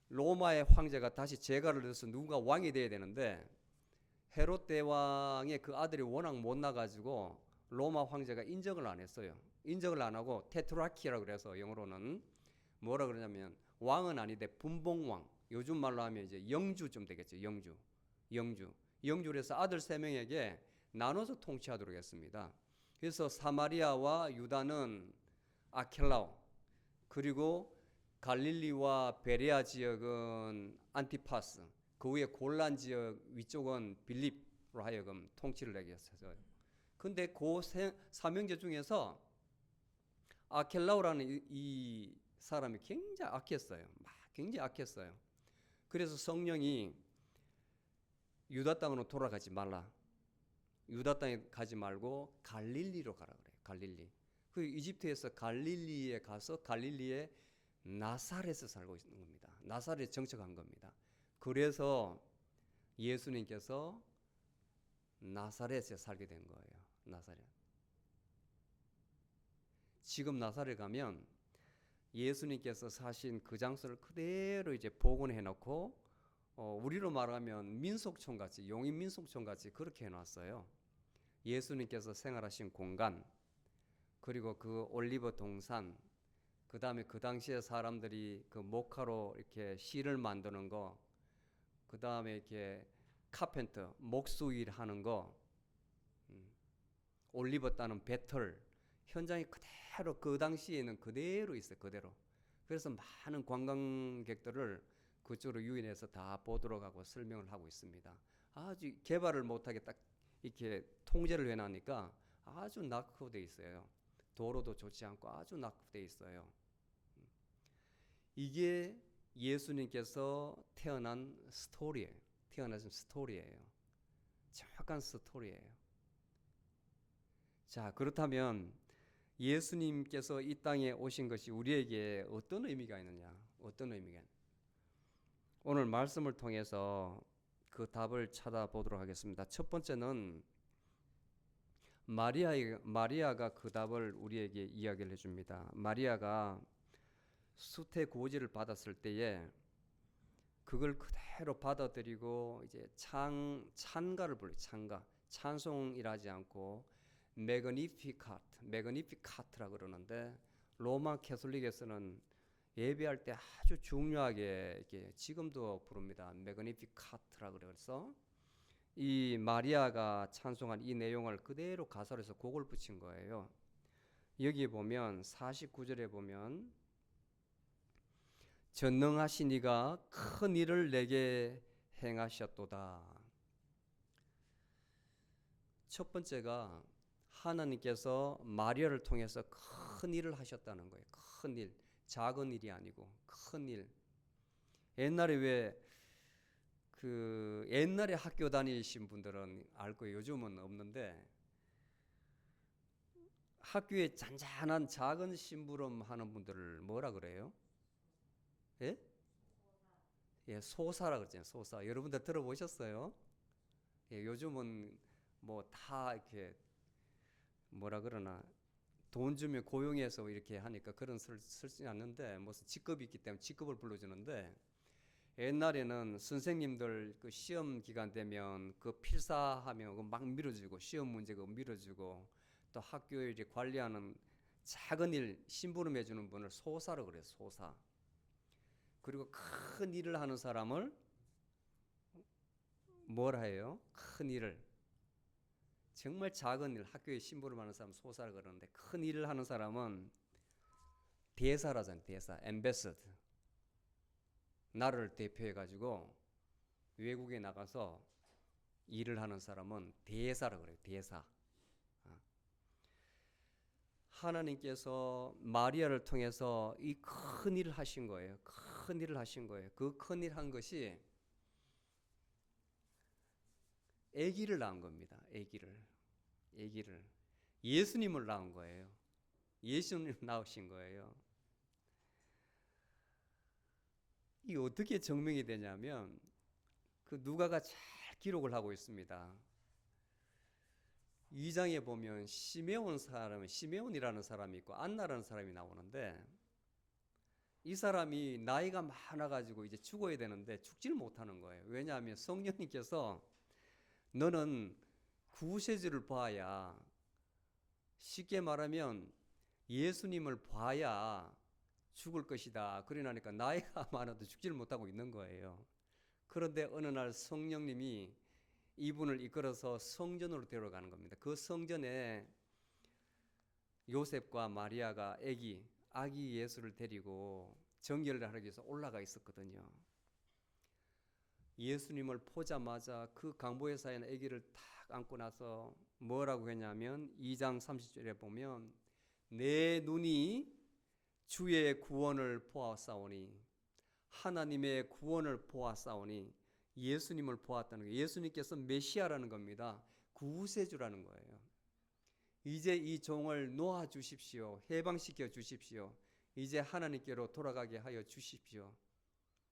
A: 로마의 황제가 다시 재가를 해서 누군가 왕이 돼야 되는데 헤롯 대왕의 그 아들이 워낙 못나가지고 로마 황제가 인정을 안 했어요. 인정을 안 하고 테트라키라고 그래서 영어로는 뭐라 그러냐면 왕은 아닌데 분봉왕. 요즘 말로 하면 이제 영주쯤 되겠죠. 영주를 해서 아들 3명에게 나눠서 통치하도록 했습니다. 그래서 사마리아와 유다는 아켈라오, 그리고 갈릴리와 베레아 지역은 안티파스, 그 위에 골란 지역 위쪽은 빌립으로 하여금 통치를 하게 했어요. 근데 그 사명제 중에서 아켈라오라는 이 사람이 굉장히 악했어요. 굉장히 악했어요. 그래서 성령이 유다 땅으로 돌아가지 말라. 유다 땅에 가지 말고 갈릴리로 가라 그래요. 갈릴리. 그 이집트에서 갈릴리에 가서 갈릴리의 나사렛에 살고 있는 겁니다. 나사렛에 정착한 겁니다. 그래서 예수님께서 나사렛에 살게 된 거예요. 나사렛. 지금 나사렛 가면 예수님께서 사신 그 장소를 그대로 이제 복원해 놓고 우리로 말하면 민속촌 같이, 용인 민속촌 같이 그렇게 해놨어요. 예수님께서 생활하신 공간, 그리고 그 올리브 동산, 그 다음에 그 당시에 사람들이 그 목화로 이렇게 실을 만드는 거, 그 다음에 이렇게 카펜터, 목수일 하는 거, 올리브 따는 배틀, 현장이 그대로 그 당시에는 그대로 있어요. 그대로. 그래서 많은 관광객들을 그쪽으로 유인해서 다 보도록 하고 설명을 하고 있습니다. 아주 개발을 못하게 딱 이렇게 통제를 해놨으니까 아주 낙후돼 있어요. 도로도 좋지 않고 아주 낙후돼 있어요. 이게 예수님께서 태어난 스토리예요. 태어나신 스토리예요. 정확한 스토리예요. 자, 그렇다면 예수님께서 이 땅에 오신 것이 우리에게 어떤 의미가 있느냐? 어떤 의미가 있느냐? 오늘 말씀을 통해서 그 답을 찾아보도록 하겠습니다. 첫 번째는 마리아가 그 답을 우리에게 이야기를 해줍니다. 마리아가 수태 고지를 받았을 때에 그걸 그대로 받아들이고 이제 찬가를 불러요. 찬송이라지 않고 매그니피카트라 그러는데 로마 캐톨릭에서는 예배할 때 아주 중요하게 이렇게 지금도 부릅니다. 매그니피카트라 그래서 이 마리아가 찬송한 이 내용을 그대로 가사로 해서 곡을 붙인 거예요. 여기 보면 49절에 보면 전능하신 이가 큰 일을 내게 행하셨도다. 첫 번째가 하나님께서 마리아를 통해서 큰 일을 하셨다는 거예요. 큰 일, 작은 일이 아니고 큰 일. 옛날에 옛날에 학교 다니신 분들은 알 거예요. 요즘은 없는데 학교에 잔잔한 작은 심부름 하는 분들을 뭐라 그래요? 예? 예, 소사라 그러잖아요. 소사. 여러분들 들어보셨어요? 예, 요즘은 뭐 다 이렇게 뭐라 그러나 돈 주면 고용해서 이렇게 하니까 그런 쓰지 않는데 무슨 직급이 있기 때문에 직급을 불러주는데 옛날에는 선생님들 그 시험 기간 되면 그 필사하면 막 밀어주고 시험 문제 그 밀어주고 또 학교에 이제 관리하는 작은 일 심부름 해주는 분을 소사라고 그래요. 소사. 그리고 큰 일을 하는 사람을 뭐라 해요? 큰 일을. 정말 작은 일, 학교에 심부름 하는 사람 소사를 그러는데 큰 일을 하는 사람은 대사라잖아요. 대사, 엠베서드. 나라를 대표해 가지고 외국에 나가서 일을 하는 사람은 대사라고 그래요. 대사. 하나님께서 마리아를 통해서 이 큰 일을 하신 거예요. 큰 일을 하신 거예요. 그 큰 일 한 것이 아기를 낳은 겁니다. 아기를 예수님을 낳은 거예요. 예수님 낳으신 거예요. 이 어떻게 증명이 되냐면 그 누가가 잘 기록을 하고 있습니다. 2장에 보면 시메온이라는 사람이 있고 안나라는 사람이 나오는데 이 사람이 나이가 많아가지고 이제 죽어야 되는데 죽지를 못하는 거예요. 왜냐하면 성령님께서 너는 구세주를 봐야, 쉽게 말하면 예수님을 봐야 죽을 것이다. 그러니까 나이가 많아도 죽지를 못하고 있는 거예요. 그런데 어느 날 성령님이 이분을 이끌어서 성전으로 데려가는 겁니다. 그 성전에 요셉과 마리아가 아기 예수를 데리고 정결을 하기 위해서 올라가 있었거든요. 예수님을 보자마자 그 강보에 쌓인 아기를 탁 안고 나서 뭐라고 했냐면 2장 30절에 보면 내 눈이 주의 구원을 보았사오니, 하나님의 구원을 보았사오니, 예수님을 보았다는 거예요. 예수님께서 메시아라는 겁니다. 구세주라는 거예요. 이제 이 종을 놓아 주십시오. 해방시켜 주십시오. 이제 하나님께로 돌아가게 하여 주십시오.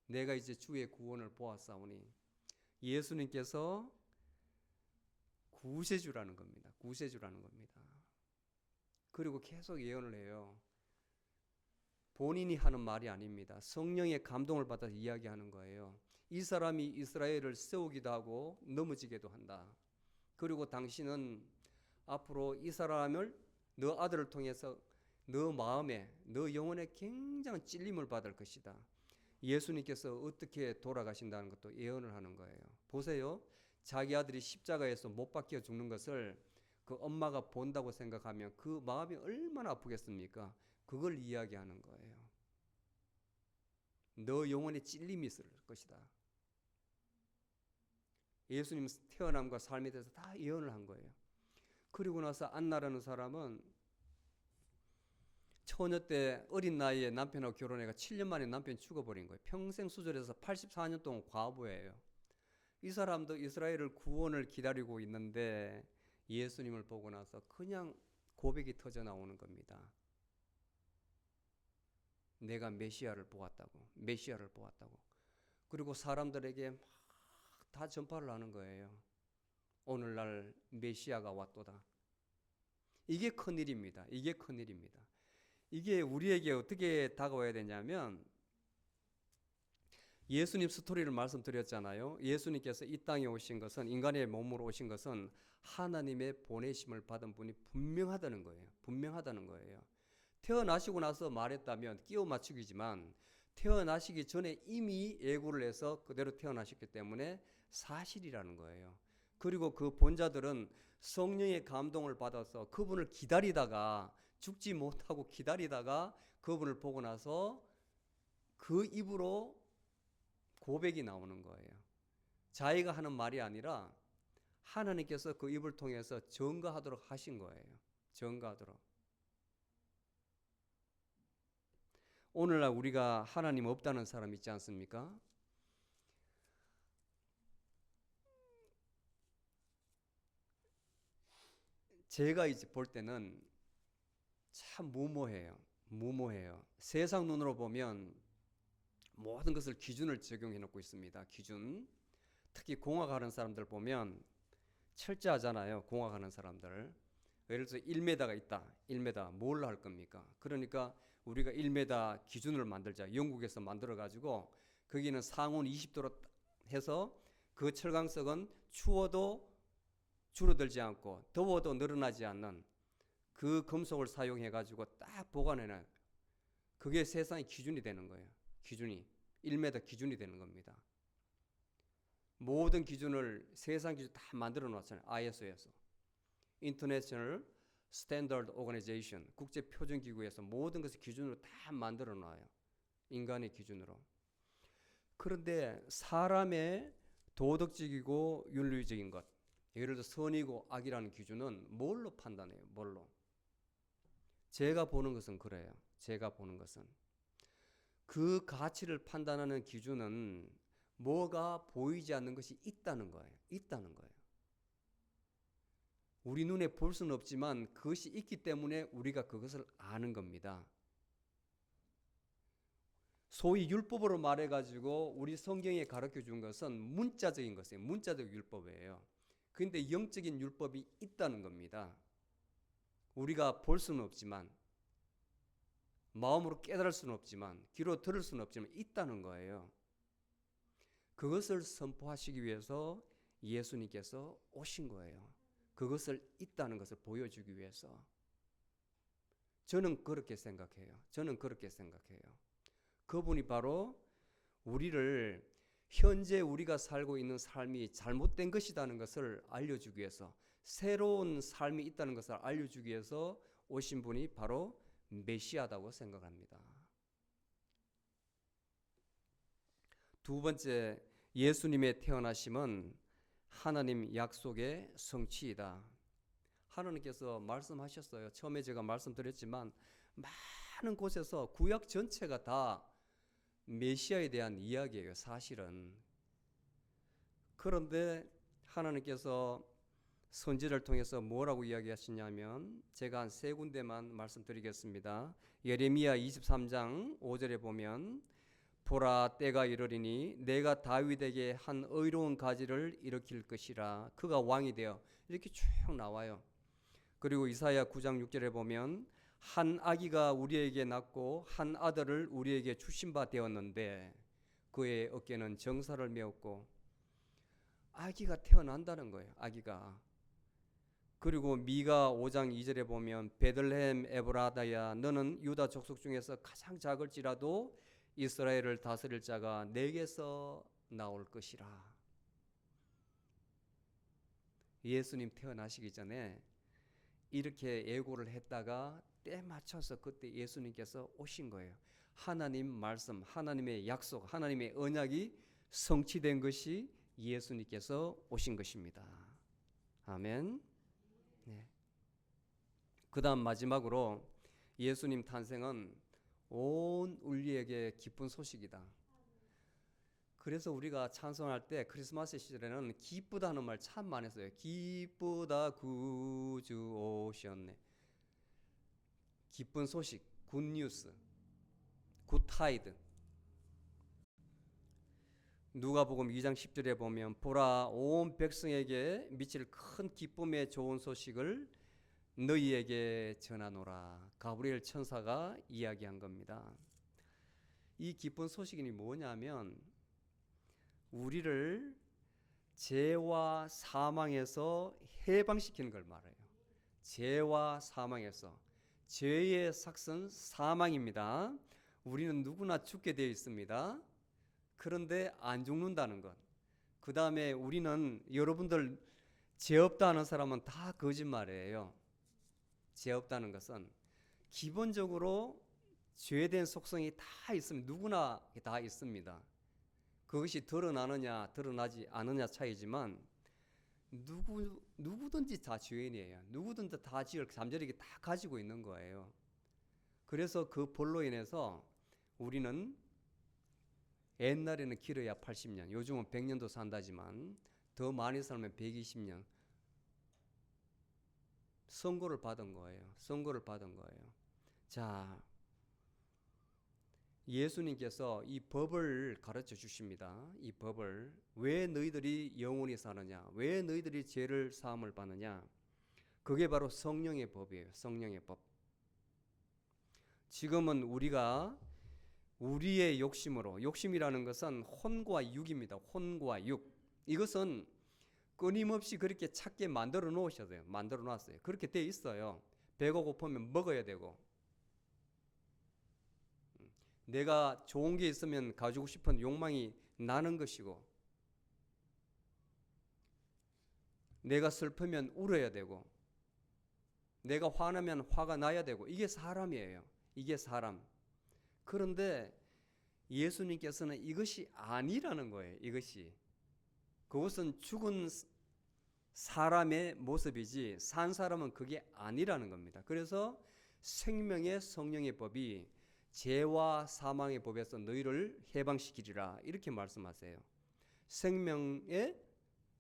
A: 내가 이제 주의 구원을 보았사오니, 예수님께서 구세주라는 겁니다. 구세주라는 겁니다. 그리고 계속 예언을 해요. 본인이 하는 말이 아닙니다. 성령의 감동을 받아서 이야기하는 거예요. 이 사람이 이스라엘을 세우기도 하고 넘어지게도 한다. 그리고 당신은 앞으로 이 사람을, 너 아들을 통해서 너 마음에, 너 영혼에 굉장한 찔림을 받을 것이다. 예수님께서 어떻게 돌아가신다는 것도 예언을 하는 거예요. 보세요. 자기 아들이 십자가에서 못 박혀 죽는 것을 그 엄마가 본다고 생각하면 그 마음이 얼마나 아프겠습니까? 그걸 이야기하는 거예요. 너 영혼에 찔림이 있을 것이다. 예수님 태어남과 삶에 대해서 다 예언을 한 거예요. 그리고 나서 안나라는 사람은 처녀 때 어린 나이에 남편하고 결혼해가 7년 만에 남편이 죽어버린 거예요. 평생 수절해서 84년 동안 과부예요. 이 사람도 이스라엘을 구원을 기다리고 있는데 예수님을 보고 나서 그냥 고백이 터져 나오는 겁니다. 내가 메시아를 보았다고. 그리고 사람들에게 막 다 전파를 하는 거예요. 오늘날 메시아가 왔도다. 이게 큰일입니다. 이게 큰일입니다. 이게 우리에게 어떻게 다가와야 되냐면, 예수님 스토리를 말씀드렸잖아요. 예수님께서 이 땅에 오신 것은, 인간의 몸으로 오신 것은 하나님의 보내심을 받은 분이 분명하다는 거예요. 분명하다는 거예요. 태어나시고 나서 말했다면 끼워 맞추기지만, 태어나시기 전에 이미 예고를 해서 그대로 태어나셨기 때문에 사실이라는 거예요. 그리고 그 본자들은 성령의 감동을 받아서 그분을 기다리다가, 죽지 못하고 기다리다가 그분을 보고 나서 그 입으로 고백이 나오는 거예요. 자기가 하는 말이 아니라 하나님께서 그 입을 통해서 증거하도록 하신 거예요. 증거하도록. 오늘날 우리가 하나님 없다는 사람 있지 않습니까? 제가 이제 볼 때는 참 무모해요. 무모해요. 세상 눈으로 보면 모든 것을 기준을 적용해 놓고 있습니다. 기준. 특히 공학하는 사람들 보면 철저하잖아요. 공학하는 사람들. 예를 들어서 1m가 있다. 1m 뭘 할 겁니까? 그러니까 우리가 1m 기준을 만들자. 영국에서 만들어 가지고 거기는 상온 20도로 해서 그 철강석은 추워도 줄어들지 않고 더워도 늘어나지 않는 그 금속을 사용해 가지고 딱 보관해놔요. 그게 세상의 기준이 되는 거예요. 기준이 1m 기준이 되는 겁니다. 모든 기준을 세상 기준 다 만들어 놨잖아요. ISO에서 International Standard Organization 국제 표준 기구에서 모든 것을 기준으로 다 만들어 놔요. 인간의 기준으로. 그런데 사람의 도덕적이고 윤리적인 것, 예를 들어 선이고 악이라는 기준은 뭘로 판단해요? 뭘로? 제가 보는 것은 그래요. 제가 보는 것은 그 가치를 판단하는 기준은 뭐가 보이지 않는 것이 있다는 거예요. 있다는 거예요. 우리 눈에 볼 수는 없지만 그것이 있기 때문에 우리가 그것을 아는 겁니다. 소위 율법으로 말해가지고 우리 성경에 가르쳐 준 것은 문자적인 것이에요. 문자적 율법이에요. 그런데 영적인 율법이 있다는 겁니다. 우리가 볼 수는 없지만, 마음으로 깨달을 수는 없지만, 귀로 들을 수는 없지만 있다는 거예요. 그것을 선포하시기 위해서 예수님께서 오신 거예요. 그것을 있다는 것을 보여주기 위해서. 저는 그렇게 생각해요. 저는 그렇게 생각해요. 그분이 바로 우리를 현재 우리가 살고 있는 삶이 잘못된 것이라는 것을 알려주기 위해서, 새로운 삶이 있다는 것을 알려주기 위해서 오신 분이 바로 메시아다고 생각합니다. 두 번째, 예수님의 태어나심은 하나님 약속의 성취이다. 하나님께서 말씀하셨어요. 처음에 제가 말씀드렸지만 많은 곳에서 구약 전체가 다 메시아에 대한 이야기예요. 사실은. 그런데 하나님께서 선지자를 통해서 뭐라고 이야기하시냐면, 제가 한 세 군데만 말씀드리겠습니다. 예레미야 23장 5절에 보면, 보라 때가 이르리니 내가 다윗에게 한 의로운 가지를 일으킬 것이라 그가 왕이 되어, 이렇게 쭉 나와요. 그리고 이사야 9장 6절에 보면, 한 아기가 우리에게 낳고 한 아들을 우리에게 주신 바 되었는데 그의 어깨는 정사를 메었고, 아기가 태어난다는 거예요. 아기가. 그리고 미가 5장 2절에 보면, 베들레헴 에브라다야 너는 유다 족속 중에서 가장 작을지라도 이스라엘을 다스릴 자가 내게서 나올 것이라. 예수님 태어나시기 전에 이렇게 예고를 했다가 때 맞춰서 그때 예수님께서 오신 거예요. 하나님 말씀, 하나님의 약속, 하나님의 언약이 성취된 것이 예수님께서 오신 것입니다. 아멘. 네. 그 다음 마지막으로 예수님 탄생은 온 인류에게 기쁜 소식이다. 그래서 우리가 찬송할 때 크리스마스 시절에는 기쁘다는 말 참 많이 써요. 기쁘다 구주 오셨네. 기쁜 소식, 굿뉴스, 굿타이드. 누가복음 2장 10절에 보면 보라 온 백성에게 미칠 큰 기쁨의 좋은 소식을 너희에게 전하노라. 가브리엘 천사가 이야기한 겁니다. 이 기쁜 소식이 뭐냐면 우리를 죄와 사망에서 해방시키는 걸 말해요. 죄와 사망에서. 죄의 삭은 사망입니다. 우리는 누구나 죽게 되어 있습니다. 그런데 안 죽는다는 것. 그 다음에 우리는 여러분들 죄 없다 하는 사람은 다 거짓말이에요. 죄 없다는 것은 기본적으로 죄된 속성이 다 있습니다. 누구나 다 있습니다. 그것이 드러나느냐 드러나지 않느냐 차이지만 누구든지 다 죄인이에요. 누구든지 다 지을 잠재력이 다 가지고 있는 거예요. 그래서 그 벌로 인해서 우리는 옛날에는 길어야 80년, 요즘은 100년도 산다지만 더 많이 살면 120년 선고를 받은 거예요. 선고를 받은 거예요. 자, 예수님께서 이 법을 가르쳐 주십니다. 이 법을 왜 너희들이 영원히 사느냐? 왜 너희들이 죄를 사함을 받느냐? 그게 바로 성령의 법이에요. 성령의 법. 지금은 우리가 우리의 욕심으로, 욕심이라는 것은 혼과 육입니다. 혼과 육. 이것은 끊임없이 그렇게 찾게 만들어 놓으셨어요. 만들어 놨어요. 그렇게 돼 있어요. 배가 고프면 먹어야 되고, 내가 좋은 게 있으면 가지고 싶은 욕망이 나는 것이고, 내가 슬프면 울어야 되고, 내가 화나면 화가 나야 되고, 이게 사람이에요. 이게 사람. 그런데 예수님께서는 이것이 아니라는 거예요. 이것이. 그것은 죽은 사람의 모습이지 산 사람은 그게 아니라는 겁니다. 그래서 생명의 성령의 법이 죄와 사망의 법에서 너희를 해방시키리라 이렇게 말씀하세요. 생명의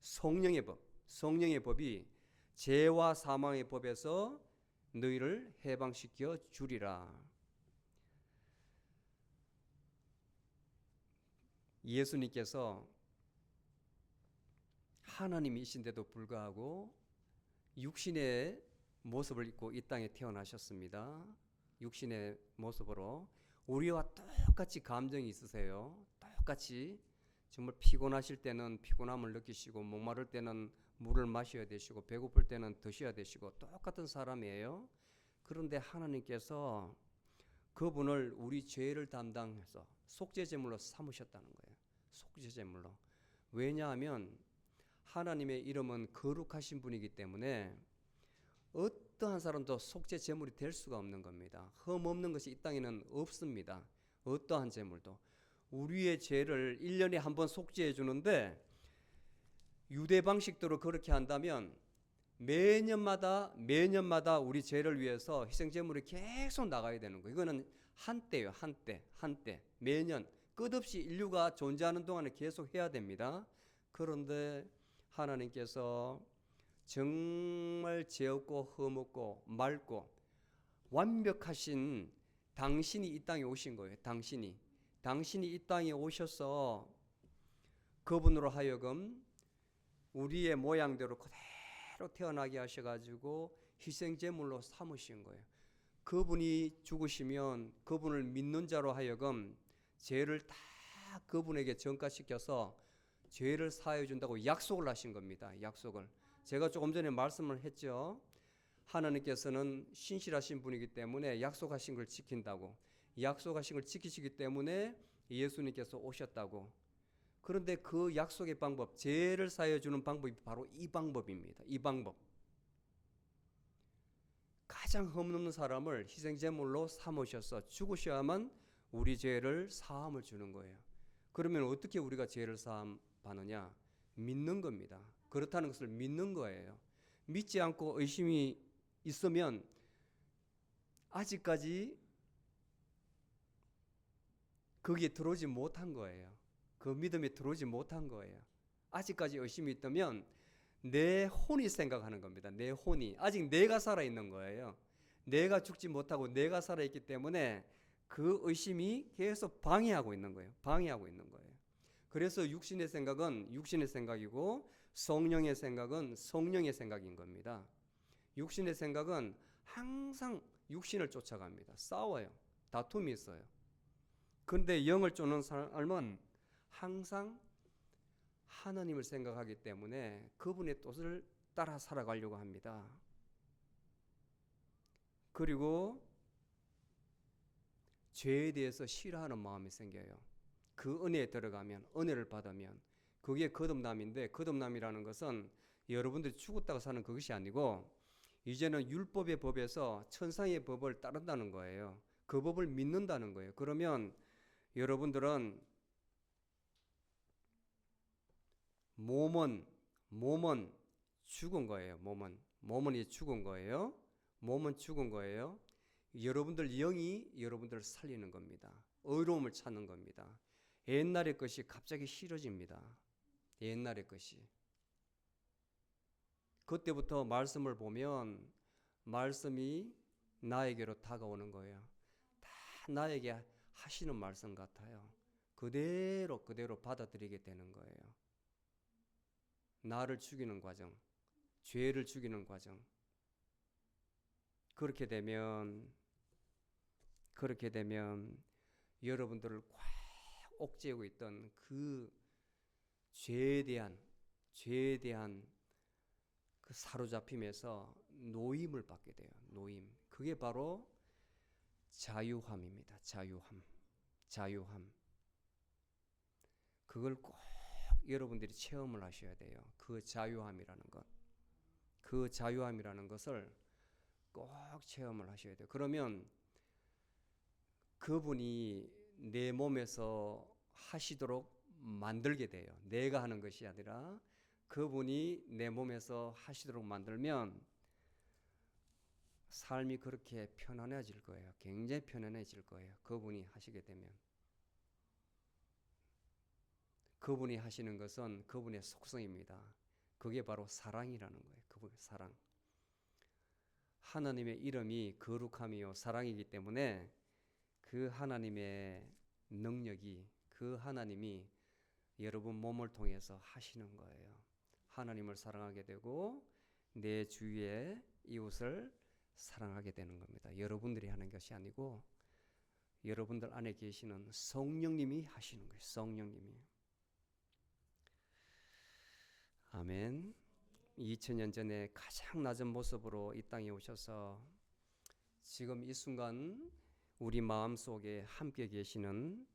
A: 성령의 법, 성령의 법이 죄와 사망의 법에서 너희를 해방시켜 주리라. 예수님께서 하나님이신데도 불구하고 육신의 모습을 입고 이 땅에 태어나셨습니다. 육신의 모습으로 우리와 똑같이 감정이 있으세요. 똑같이 정말 피곤하실 때는 피곤함을 느끼시고 목마를 때는 물을 마셔야 되시고 배고플 때는 드셔야 되시고 똑같은 사람이에요. 그런데 하나님께서 그분을 우리 죄를 담당해서 속죄제물로 삼으셨다는 거예요. 속죄제물로. 왜냐하면 하나님의 이름은 거룩하신 분이기 때문에 어떠한 사람도 속죄제물이 될 수가 없는 겁니다. 흠 없는 것이 이 땅에는 없습니다. 어떠한 제물도. 우리의 죄를 1년에 한 번 속죄해 주는데 유대 방식대로 그렇게 한다면 매년마다 우리 죄를 위해서 희생제물이 계속 나가야 되는 거예요. 이거는 한때요. 한때 매년 끝없이 인류가 존재하는 동안에 계속 해야 됩니다. 그런데 하나님께서 정말 죄 없고 흠 없고 맑고 완벽하신 당신이 이 땅에 오신 거예요. 당신이 이 땅에 오셔서 그분으로 하여금 우리의 모양대로 그대로 태어나게 하셔가지고 희생제물로 삼으신 거예요. 그분이 죽으시면 그분을 믿는 자로 하여금 죄를 다 그분에게 전가시켜서 죄를 사해 준다고 약속을 하신 겁니다. 약속을. 제가 조금 전에 말씀을 했죠. 하나님께서는 신실하신 분이기 때문에 약속하신 걸 지킨다고. 약속하신 걸 지키시기 때문에 예수님께서 오셨다고. 그런데 그 약속의 방법, 죄를 사해 주는 방법이 바로 이 방법입니다. 이 방법. 가장 흠없는 사람을 희생제물로 삼으셔서 죽으셔야만 우리 죄를 사함을 주는 거예요. 그러면 어떻게 우리가 죄를 사함 받느냐? 믿는 겁니다. 그렇다는 것을 믿는 거예요. 믿지 않고 의심이 있으면 아직까지 거기에 들어오지 못한 거예요. 그 믿음에 들어오지 못한 거예요. 아직까지 의심이 있다면 내 혼이 생각하는 겁니다. 내 혼이. 아직 내가 살아있는 거예요. 내가 죽지 못하고 내가 살아있기 때문에 그 의심이 계속 방해하고 있는 거예요. 방해하고 있는 거예요. 그래서 육신의 생각은 육신의 생각이고 성령의 생각은 성령의 생각인 겁니다. 육신의 생각은 항상 육신을 쫓아갑니다. 싸워요. 다툼이 있어요. 그런데 영을 쫓는 삶은 항상 하나님을 생각하기 때문에 그분의 뜻을 따라 살아가려고 합니다. 그리고 죄에 대해서 싫어하는 마음이 생겨요. 그 은혜에 들어가면, 은혜를 받으면 그게 거듭남인데, 거듭남이라는 것은 여러분들이 죽었다가 사는 그것이 아니고 이제는 율법의 법에서 천상의 법을 따른다는 거예요. 그 법을 믿는다는 거예요. 그러면 여러분들은 몸은 죽은 거예요. 몸은 이제 죽은 거예요. 몸은 죽은 거예요. 여러분들 영이 여러분들을 살리는 겁니다. 의로움을 찾는 겁니다. 옛날의 것이 갑자기 싫어집니다. 옛날의 것이. 그때부터 말씀을 보면 말씀이 나에게로 다가오는 거예요. 다 나에게 하시는 말씀 같아요. 그대로 받아들이게 되는 거예요. 나를 죽이는 과정, 죄를 죽이는 과정. 그렇게 되면 여러분들을 꽉 옥죄고 있던 그 죄에 대한 그 사로잡힘에서 노임을 받게 돼요. 노임. 그게 바로 자유함입니다. 자유함. 그걸 꼭 여러분들이 체험을 하셔야 돼요. 그 자유함이라는 것. 그 자유함이라는 것을 꼭 체험을 하셔야 돼요. 그러면 그분이 내 몸에서 하시도록 만들게 돼요. 내가 하는 것이 아니라 그분이 내 몸에서 하시도록 만들면 삶이 그렇게 편안해질 거예요. 굉장히 편안해질 거예요. 그분이 하시게 되면. 그분이 하시는 것은 그분의 속성입니다. 그게 바로 사랑이라는 거예요. 그분의 사랑. 하나님의 이름이 거룩함이요 사랑이기 때문에 그 하나님의 능력이, 그 하나님이 여러분 몸을 통해서 하시는 거예요. 하나님을 사랑하게 되고 내 주위의 이웃을 사랑하게 되는 겁니다. 여러분들이 하는 것이 아니고 여러분들 안에 계시는 성령님이 하시는 거예요. 성령님이. 아멘. 2000년 전에 가장 낮은 모습으로 이 땅에 오셔서 지금 이 순간 우리 마음속에 함께 계시는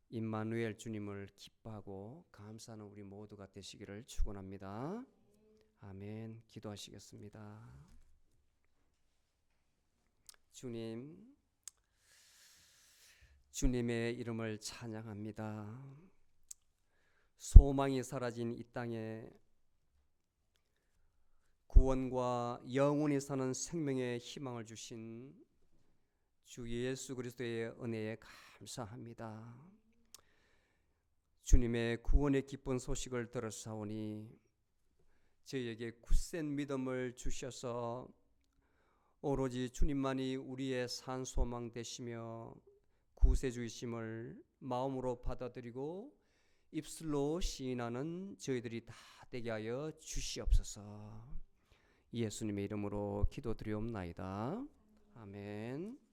A: 임마누엘 주님을 기뻐하고 감사하는 우리 모두가 되시기를 축원합니다. 아멘. 기도하시겠습니다. 주님의 이름을 찬양합니다. 소망이 사라진 이 땅에 구원과 영원히 사는 생명의 희망을 주신 주 예수 그리스도의 은혜에 감사합니다. 주님의 구원의 기쁜 소식을 들었사오니 저희에게 굳센 믿음을 주셔서 오로지 주님만이 우리의 산 소망 되시며 구세주이심을 마음으로 받아들이고 입술로 시인하는 저희들이 다 되게 하여 주시옵소서. 예수님의 이름으로 기도드리옵나이다. 아멘.